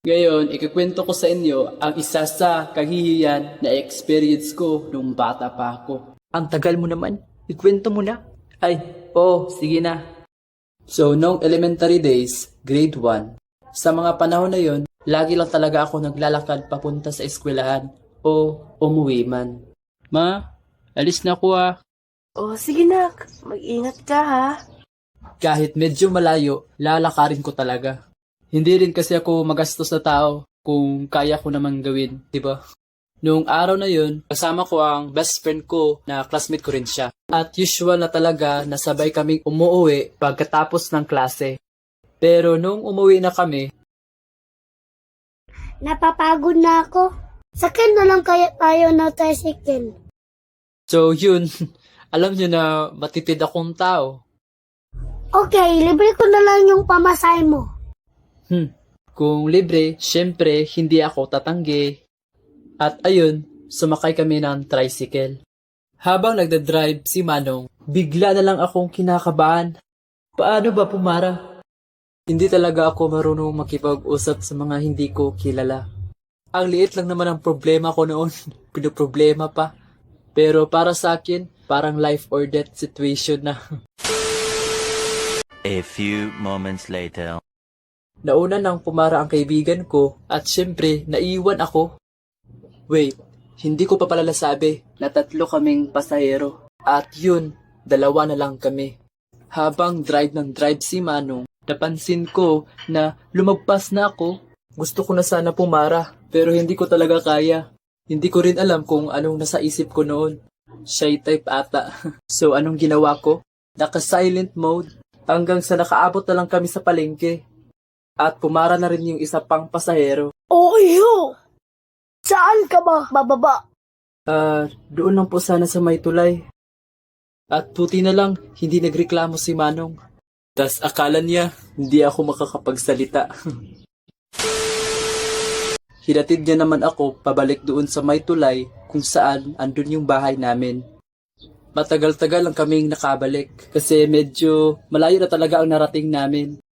Ngayon, ikikwento ko sa inyo ang isa sa kahihiyan na experience ko nung bata pa ako. Ang tagal mo naman. Ikwento mo na. Ay, sige na. So, nung elementary days, grade 1, sa mga panahon na yon, lagi lang talaga ako naglalakad papunta sa eskwelahan o umuwi man. Ma, alis na ako ah. Oh, sige nak. Mag-ingat ka ha. Kahit medyo malayo, lalakarin ko talaga. Hindi rin kasi ako magastos na tao kung kaya ko namang gawin, di ba? Noong araw na yun, kasama ko ang best friend ko na classmate ko rin siya. At usual na talaga na sabay kaming umuwi pagkatapos ng klase. Pero nung umuwi na kami, Napapagod na ako. Sakyan na lang kaya tayo ng tricycle. so yun, alam nyo na matipid akong tao. Okay, libre ko na lang yung pamasahe mo. Kung libre, syempre hindi ako tatanggi. At ayun, sumakay kami ng tricycle. Habang nagdadrive si Manong, bigla na lang akong kinakabahan. Paano ba pumara? Hindi talaga ako marunong makipag-usap sa mga hindi ko kilala. Ang liit lang naman ang problema ko noon. Pinoproblema pa. Pero para sa akin, parang life or death situation na. A few moments later. Nauna nang pumara ang kaibigan ko at syempre naiwan ako. Wait, hindi ko pa pala nasabi na 3 kaming pasahero. At yun, 2 na lang kami. Habang drive ng drive si Manong, napansin ko na lumagpas na ako. Gusto ko na sana pumara pero hindi ko talaga kaya. Hindi ko rin alam kung anong nasa isip ko noon. Shy type ata. So anong ginawa ko? Naka-silent mode hanggang sa nakaabot na lang kami sa palengke. At pumara na rin yung isa pang pasahero. Oyo! Saan ka ba bababa? Doon lang po sana sa may tulay. At puti na lang, hindi nagreklamo si Manong. Tas akala niya, hindi ako makakapagsalita. Hinatid niya naman ako pabalik doon sa may tulay kung saan andun yung bahay namin. Matagal-tagal lang kaming nakabalik kasi medyo malayo na talaga ang narating namin.